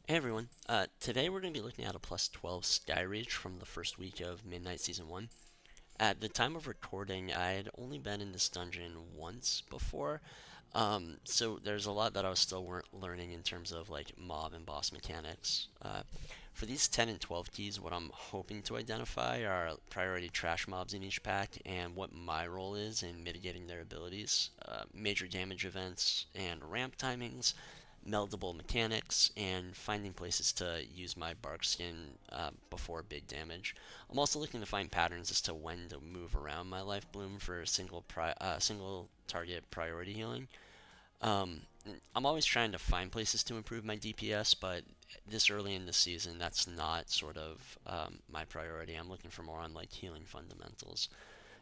Hey everyone, today we're going to be looking at a plus 12 Skyreach from the first week of Midnight Season 1. At the time of recording, I had only been in this dungeon once before, so there's a lot that I was still learning in terms of like mob and boss mechanics. For these 10 and 12 keys, what I'm hoping to identify are priority trash mobs in each pack and what my role is in mitigating their abilities, major damage events and ramp timings, meldable mechanics, and finding places to use my bark skin before big damage. I'm also looking to find patterns as to when to move around my life bloom for single target priority healing. Um, I'm always trying to find places to improve my DPS, but this early in the season, that's not sort of my priority. I'm looking for more on like healing fundamentals.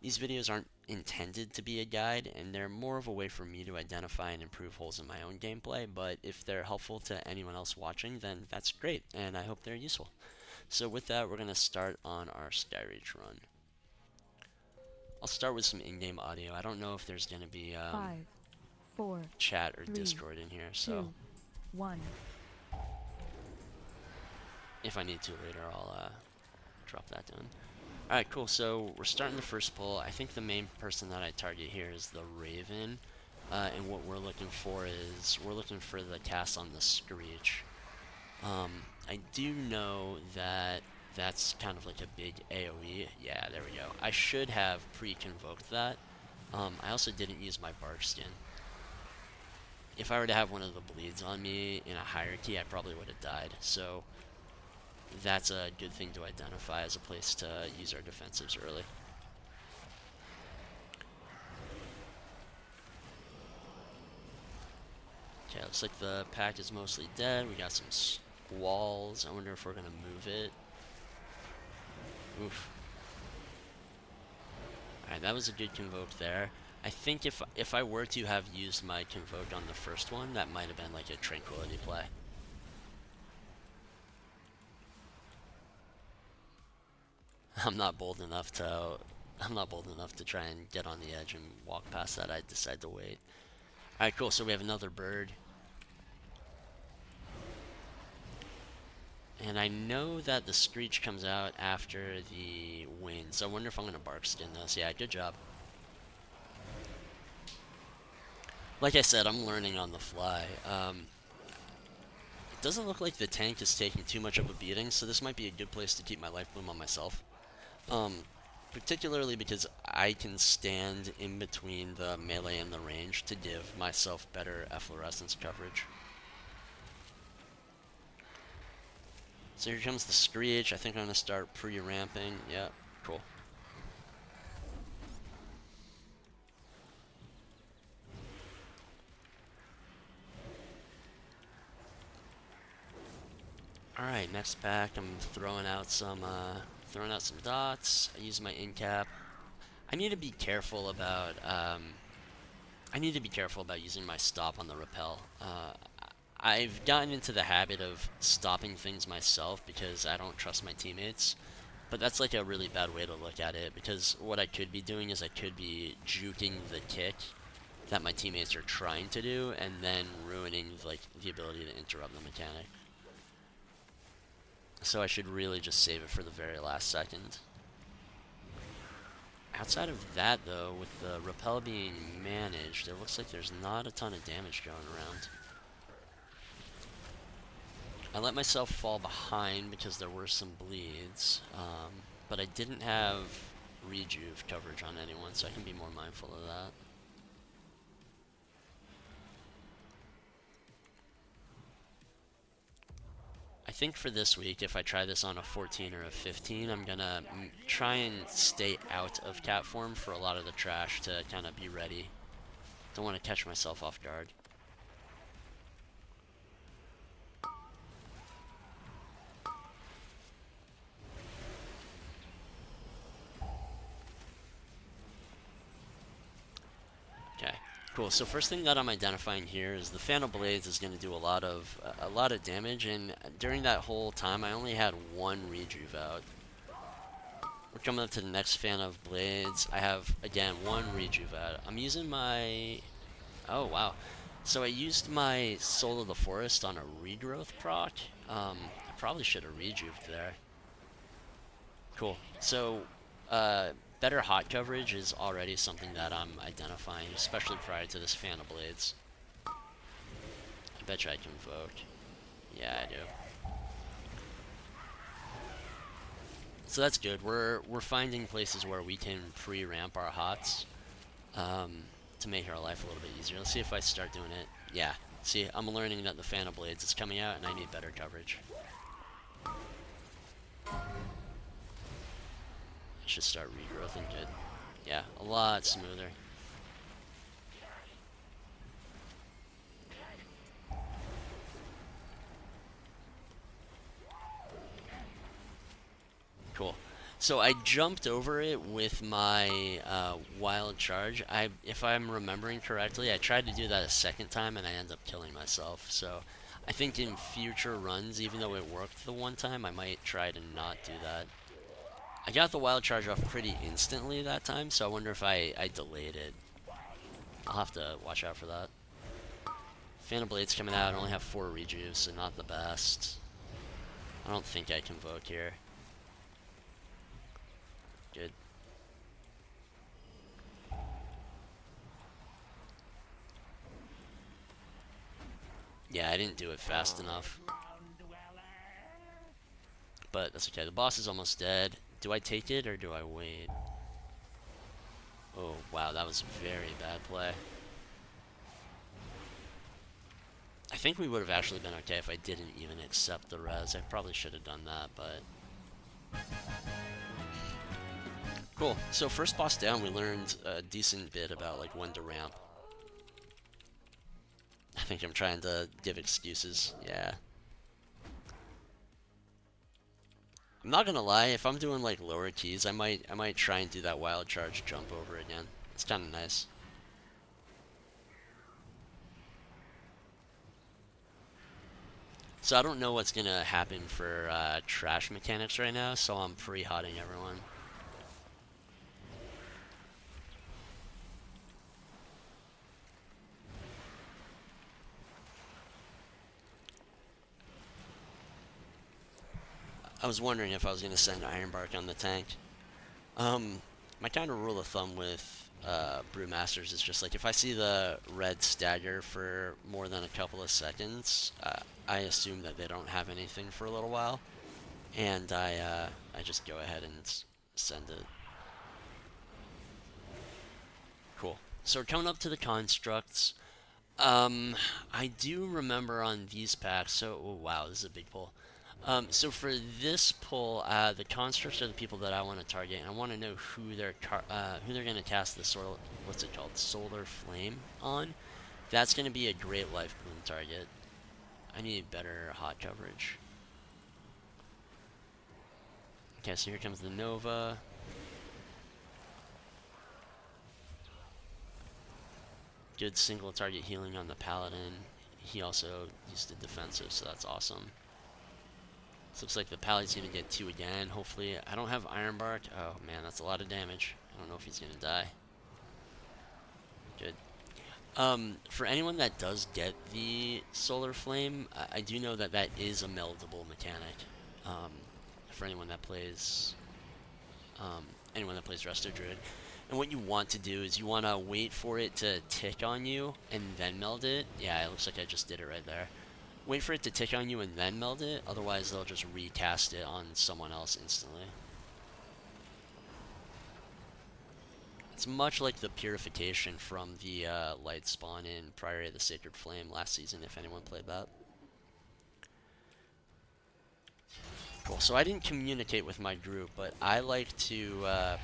These videos aren't intended to be a guide, and they're more of a way for me to identify and improve holes in my own gameplay, but if they're helpful to anyone else watching, then that's great, and I hope they're useful. So with that, we're going to start on our Skyreach run. I'll start with some in-game audio. I don't know if there's going to be 5, 4, chat or 3, Discord in here, so 2, 1. if I need to later, I'll drop that down. Alright, cool. So we're starting the first pull. I think the main person that I target here is the Raven. And what we're looking for is we're looking for the cast on the Screech. I do know that that's kind of like a big AoE. Yeah, there we go. I should have pre-convoked that. I also didn't use my bark skin. If I were to have one of the bleeds on me in a hierarchy, I probably would have died. So that's a good thing to identify as a place to use our defensives early. Okay, looks like the pack is mostly dead. We got some squalls. I wonder if we're gonna move it. Oof. Alright, that was a good convoke there. I think if I were to have used my convoke on the first one, that might have been like a tranquility play. I'm not bold enough to I'm not bold enough to try and get on the edge and walk past that. I decide to wait. Alright, cool. So we have another bird. And I know that the screech comes out after the wind, so I wonder if I'm gonna bark skin this. Yeah, good job. Like I said, I'm learning on the fly. It doesn't look like the tank is taking too much of a beating, so this might be a good place to keep my life bloom on myself. Um, Particularly because I can stand in between the melee and the range to give myself better efflorescence coverage. So here comes the Screech. I think I'm going to start pre-ramping. Yeah, cool. Alright, next pack, I'm throwing out some dots. I use my in cap. I need to be careful about I need to be careful about using my stop on the rappel. I've gotten into the habit of stopping things myself because I don't trust my teammates. But that's like a really bad way to look at it because what I could be doing is I could be juking the kick that my teammates are trying to do and then ruining like the ability to interrupt the mechanic. So I should really just save it for the very last second. Outside of that, though, with the rappel being managed, it looks like there's not a ton of damage going around. I let myself fall behind because there were some bleeds, but I didn't have rejuve coverage on anyone, so I can be more mindful of that. I think for this week, if I try this on a 14 or a 15, I'm gonna try and stay out of cat form for a lot of the trash to kind of be ready. Don't want to catch myself off guard. Okay, cool. So first thing that I'm identifying here is the Fan of Blades is going to do a lot of damage, and during that whole time, I only had one rejuve out. We're coming up to the next Fan of Blades. I have again one rejuve out. I'm using my oh wow. So I used my Soul of the Forest on a regrowth proc. I probably should have rejuved there. Cool. So, uh, better hot coverage is already something that I'm identifying, especially prior to this Fan of Blades. I bet you I can invoke. Yeah, I do. So that's good. We're finding places where we can pre-ramp our hots to make our life a little bit easier. Let's see if I start doing it. Yeah. See, I'm learning that the Fan of Blades is coming out, and I need better coverage. I should start regrowthing. Good. Yeah, a lot smoother. Cool. So I jumped over it with my wild charge. If I'm remembering correctly, I tried to do that a second time and I ended up killing myself. So I think in future runs, even though it worked the one time, I might try to not do that. I got the wild charge off pretty instantly that time, so I wonder if I delayed it. I'll have to watch out for that. Phantom Blade's coming out. I only have 4 rejuves, so not the best. I don't think I can invoke here. Good. Yeah, I didn't do it fast enough. But that's okay. The boss is almost dead. Do I take it or do I wait? Oh, wow, that was a very bad play. I think we would have actually been okay if I didn't even accept the res. I probably should have done that, but... Cool. So first boss down, we learned a decent bit about like when to ramp. I think I'm trying to give excuses. Yeah. I'm not gonna lie, if I'm doing like lower keys, I might try and do that wild charge jump over again. It's kind of nice. So I don't know what's gonna happen for trash mechanics right now, so I'm pre-hotting everyone. I was wondering if I was gonna send Ironbark on the tank. My kind of rule of thumb with Brewmasters is just like if I see the red stagger for more than a couple of seconds, I assume that they don't have anything for a little while, and I just go ahead and send it. Cool. So we're coming up to the constructs. I do remember on these packs. So oh, wow, this is a big pull. So for this pull, the constructs are the people that I want to target, and I want to know who they're gonna cast the what's it called, solar flame on. That's gonna be a great life boon target. I need better hot coverage. Okay, so here comes the Nova. Good single target healing on the Paladin. He also used the defensive, so that's awesome. This looks like the Paladin's gonna get 2 again, hopefully. I don't have Ironbark. Oh man, that's a lot of damage. I don't know if he's gonna die. Good. For anyone that does get the Solar Flame, I do know that that is a meldable mechanic. Um, for anyone that plays Resto Druid. And what you want to do is you want to wait for it to tick on you and then meld it. Yeah, it looks like I just did it right there. Wait for it to tick on you and then meld it, otherwise they'll just recast it on someone else instantly. It's much like the purification from the light spawn in Priory of the Sacred Flame last season, if anyone played that. Cool. So I didn't communicate with my group, but I like to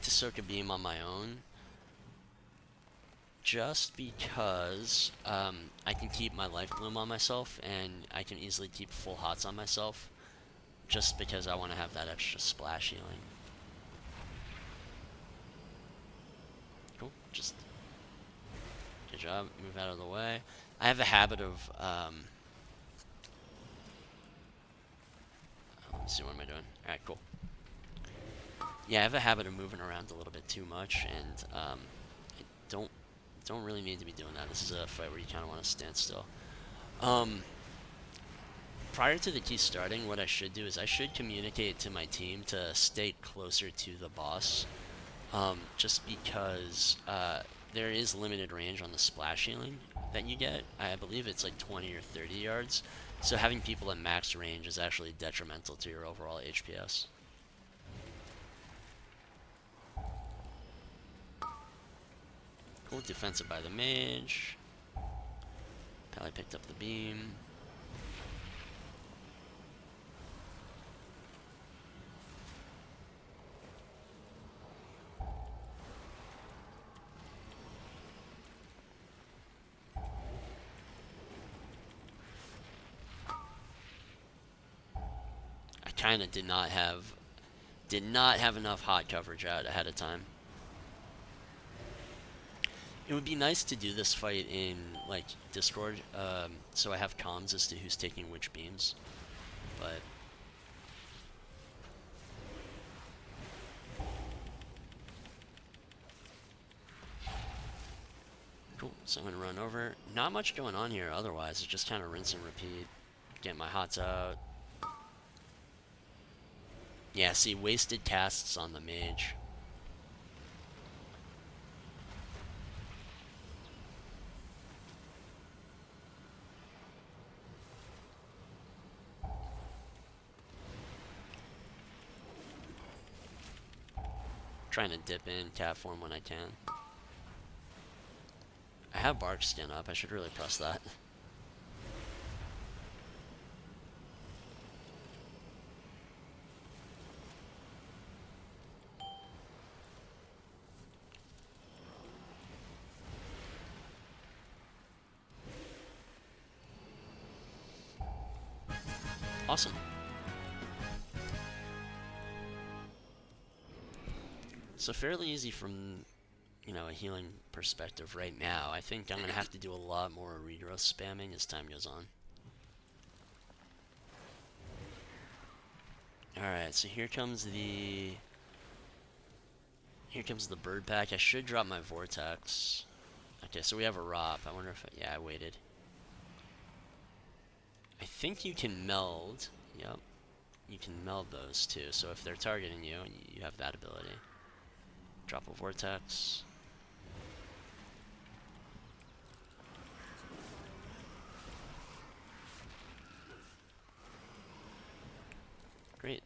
soak a beam on my own, just because I can keep my life bloom on myself, and I can easily keep full hots on myself, just because I want to have that extra splash healing. Cool. Just good job. Move out of the way. I have a habit of let's see, what am I doing? Alright, cool. Yeah, I have a habit of moving around a little bit too much, and I don't Don't really need to be doing that. This is a fight where you kind of want to stand still. Um, Prior to the key starting, what I should do is I should communicate to my team to stay closer to the boss, just because there is limited range on the splash healing that you get. I believe it's like 20 or 30 yards. So having people at max range is actually detrimental to your overall HPS. Cool defensive by the mage. Pally picked up the beam. I kind of did not have enough hot coverage out ahead of time. It would be nice to do this fight in like Discord, so I have comms as to who's taking which beams. But cool. So I'm gonna run over. Not much going on here. Otherwise, it's just kind of rinse and repeat. Get my hots out. Yeah. See, wasted casts on the mage. Trying to dip in cat form when I can. I have bark skin up. I should really press that. Awesome. So fairly easy from, a healing perspective right now. I think I'm going to have to do a lot more regrowth spamming as time goes on. Alright, so here comes the bird pack. I should drop my vortex. Okay, so we have a ROP. I wonder if... yeah, I waited. I think you can meld. Yep. You can meld those two. So if they're targeting you, you have that ability. Drop a vortex. Great.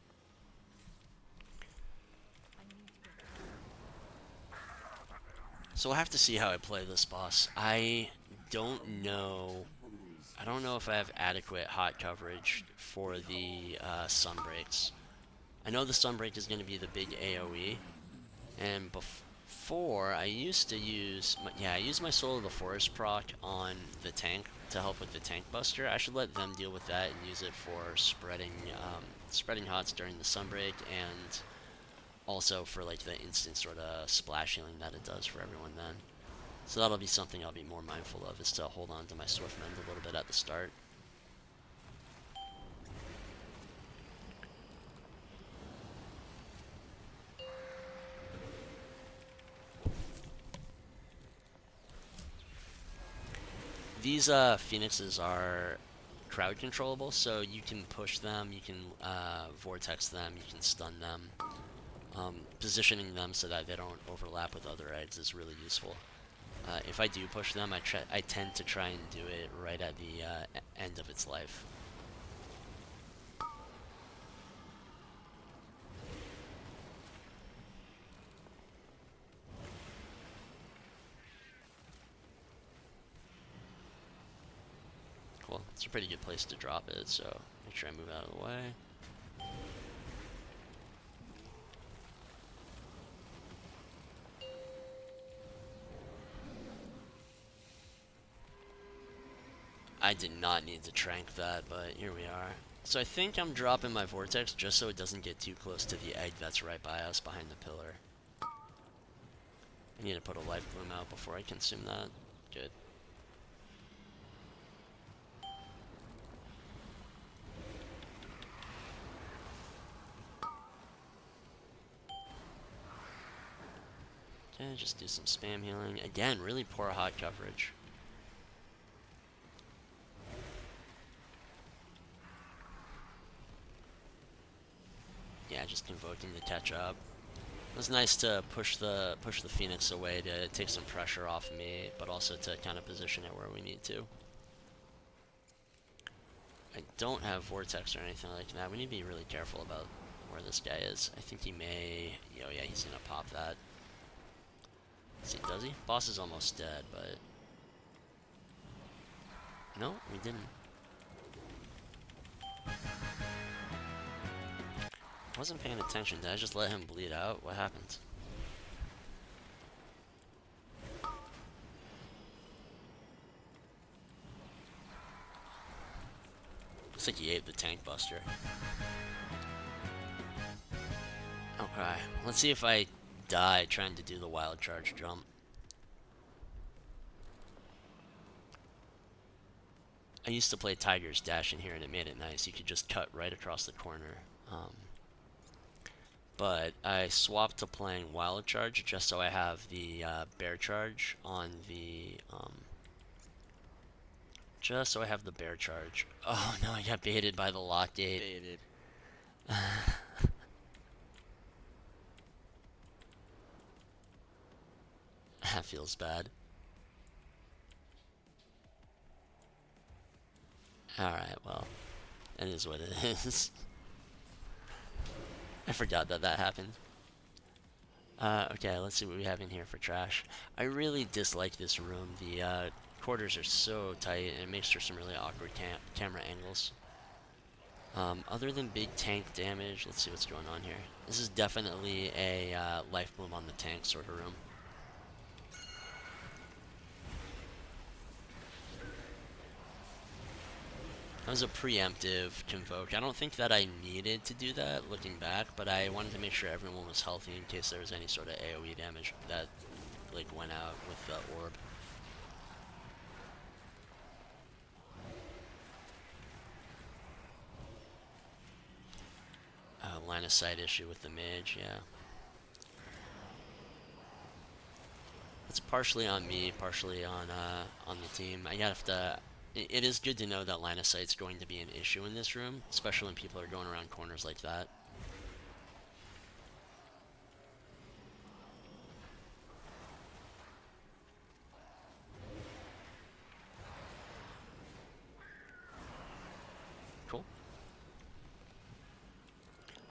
So we'll have to see how I play this boss. I don't know if I have adequate hot coverage for the sunbreaks. I know the sunbreak is going to be the big AoE, and before I used to use I used my Soul of the Forest proc on the tank to help with the tank buster. I should let them deal with that and use it for spreading hots during the sunbreak, and also for like the instant sort of splash healing that it does for everyone then. So that'll be something I'll be more mindful of, is to hold on to my Swift Mend a little bit at the start. These phoenixes are crowd controllable, so you can push them, you can vortex them, you can stun them. Positioning them so that they don't overlap with other eggs is really useful. If I do push them, I tend to try and do it right at the end of its life. Cool. It's a pretty good place to drop it, so make sure I move out of the way. I did not need to trank that, but here we are. So I think I'm dropping my vortex just so it doesn't get too close to the egg that's right by us behind the pillar. I need to put a life bloom out before I consume that. Good. Okay, just do some spam healing. Again, really poor hot coverage. Yeah, just invoking to catch up. It was nice to push the Phoenix away to take some pressure off me, but also to kind of position it where we need to. I don't have Vortex or anything like that. We need to be really careful about where this guy is. I think he may... Oh yeah, he's gonna pop that. Let's see, does he? Boss is almost dead, but... No, we didn't. I wasn't paying attention. Did I just let him bleed out? What happened? Looks like he ate the tank buster. Okay, let's see if I die trying to do the wild charge jump. I used to play Tiger's Dash in here and it made it nice. You could just cut right across the corner. But I swapped to playing Wild Charge just so I have the Bear Charge on the... just so I have the Bear Charge. Oh no, I got baited by the lock gate. Baited. That feels bad. Alright, well, it is what it is. I forgot that that happened. Okay, let's see what we have in here for trash. I really dislike this room. The quarters are so tight, and it makes for some really awkward camera angles. Other than big tank damage, let's see what's going on here. This is definitely a life bloom on the tank sort of room. That was a preemptive convoke. I don't think that I needed to do that looking back, but I wanted to make sure everyone was healthy in case there was any sort of AoE damage that like went out with the orb. Line of sight issue with the mage, yeah. It's partially on me, partially on the team. I have to. It is good to know that line of sight's going to be an issue in this room, especially when people are going around corners like that. Cool.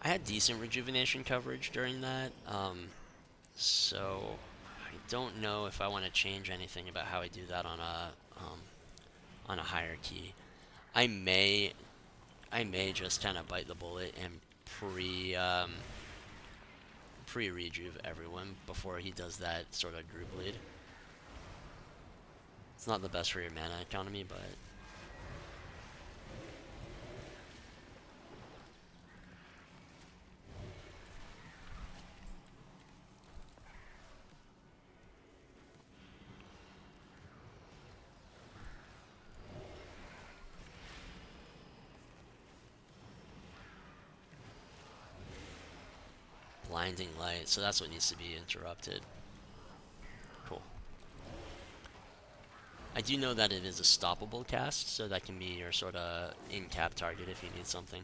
I had decent rejuvenation coverage during that, so I don't know if I want to change anything about how I do that on a hierarchy. I may just kind of bite the bullet and pre-rejuve everyone before he does that sort of group lead. It's not the best for your mana economy, but blinding light, so that's what needs to be interrupted. Cool. I do know that it is a stoppable cast, so that can be your sort of in-cap target if you need something.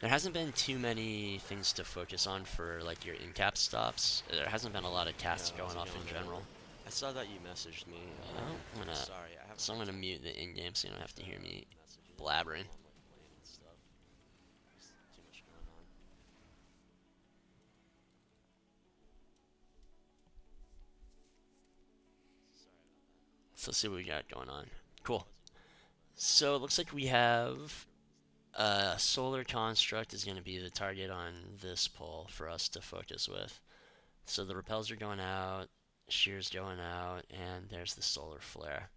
There hasn't been too many things to focus on for like your in-cap stops. There hasn't been a lot of casts going off in general. I saw that you messaged me. Oh, Sorry, I haven't. so I'm gonna mute the in-game so you don't have to hear me blabbering. I'm like playing and stuff. There's too much going on. Sorry about that. So let's see what we got going on. Cool. So it looks like we have solar construct is going to be the target on this pull for us to focus with. So the repels are going out, shear's going out, and there's the solar flare.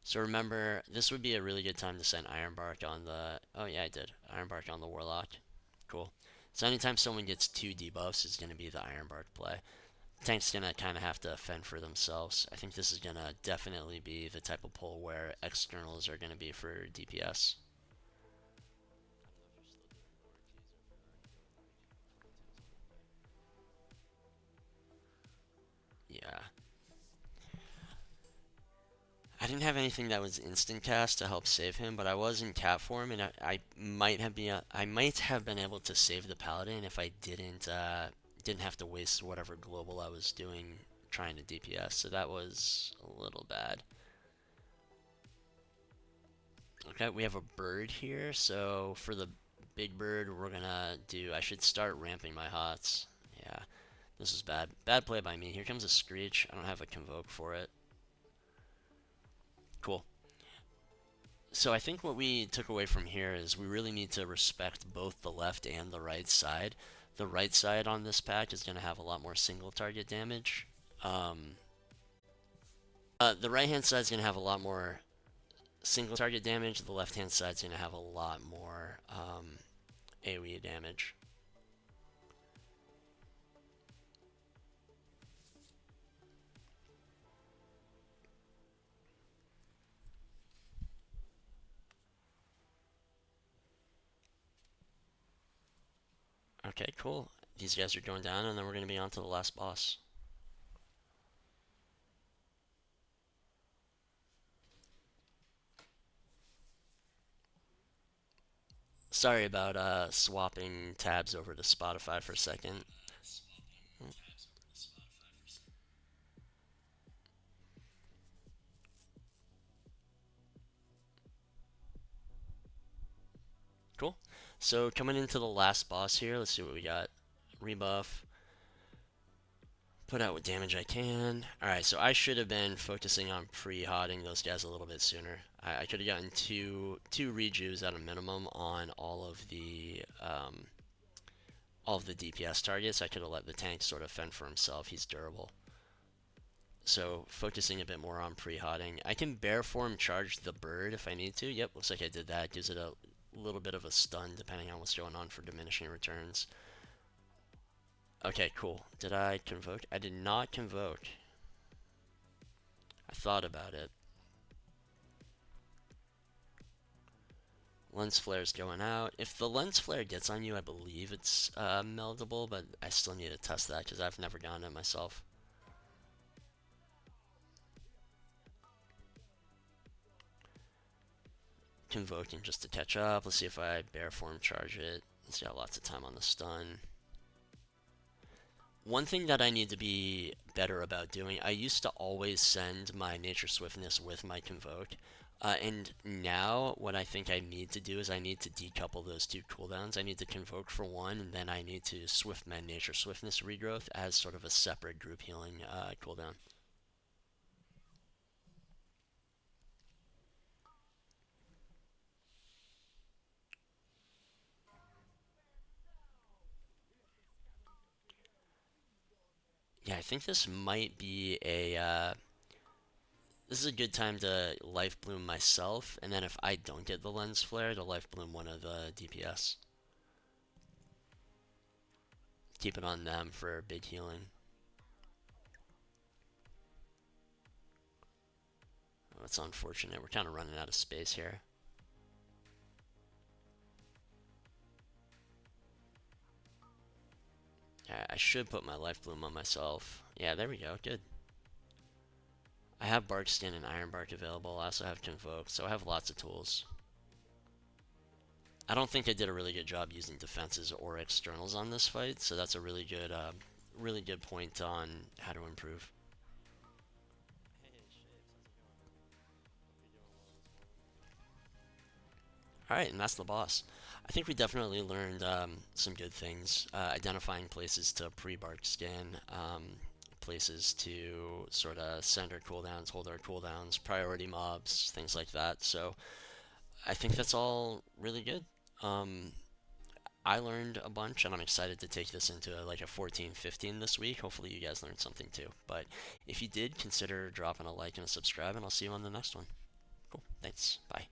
So remember, this would be a really good time to send Ironbark on the... Oh yeah, I did. Ironbark on the Warlock. Cool. So anytime someone gets 2 debuffs, it's going to be the Ironbark play. Tank's going to kind of have to fend for themselves. I think this is going to definitely be the type of pull where externals are going to be for DPS. I didn't have anything that was instant cast to help save him, but I was in cat form, and I might have been able to save the paladin if I didn't have to waste whatever global I was doing trying to DPS. So that was a little bad. Okay, we have a bird here, so for the big bird, we're gonna do. I should start ramping my hots. Yeah, this is bad. Bad play by me. Here comes a screech. I don't have a convoke for it. Cool. So I think what we took away from here is we really need to respect both the left and the right side. The right side on this pack is going to have a lot more single target damage. Um, the right hand side is going to have a lot more single target damage. The left hand side is going to have a lot more AoE damage. Okay, cool. These guys are going down, and then we're going to be on to the last boss. Sorry about swapping tabs over to Spotify for a second. Cool. So coming into the last boss here, let's see what we got. Rebuff. Put out what damage I can. Alright, so I should have been focusing on pre-hotting those guys a little bit sooner. I could have gotten two rejuves at a minimum on all of the DPS targets. I could have let the tank sort of fend for himself. He's durable. So focusing a bit more on pre-hotting. I can bear form charge the bird if I need to. Yep, looks like I did that. Gives it a little bit of a stun depending on what's going on for diminishing returns. Okay, cool. Did I convoke? I did not convoke. I thought about it. Lens flare's going out. If the lens flare gets on you, I believe it's meldable, but I still need to test that because I've never gotten it myself. Convoking just to catch up. Let's see if I bear form charge it. It's got lots of time on the stun. One thing that I need to be better about doing, I used to always send my Nature Swiftness with my Convoke, and now what I think I need to do is I need to decouple those two cooldowns. I need to Convoke for one, and then I need to Swiftmend Nature Swiftness Regrowth as sort of a separate group healing cooldown. Yeah, I think this might be this is a good time to Life Bloom myself, and then if I don't get the Lens Flare, to Life Bloom one of the DPS. Keep it on them for big healing. Oh, it's unfortunate. We're kind of running out of space here. I should put my Life Bloom on myself. Yeah, there we go. Good. I have Bark Skin and Iron Bark available. I also have Convoke, so I have lots of tools. I don't think I did a really good job using defenses or externals on this fight, so that's a really good point on how to improve. Hey, Shapes, how's it going? Hope you're doing well as well. Alright, and that's the boss. I think we definitely learned some good things. Identifying places to pre-bark skin, places to sort of send our cooldowns, hold our cooldowns, priority mobs, things like that. So I think that's all really good. Um, I learned a bunch, and I'm excited to take this into like a 14, 15 this week. Hopefully you guys learned something too. But if you did, consider dropping a like and a subscribe, and I'll see you on the next one. Cool. Thanks. Bye.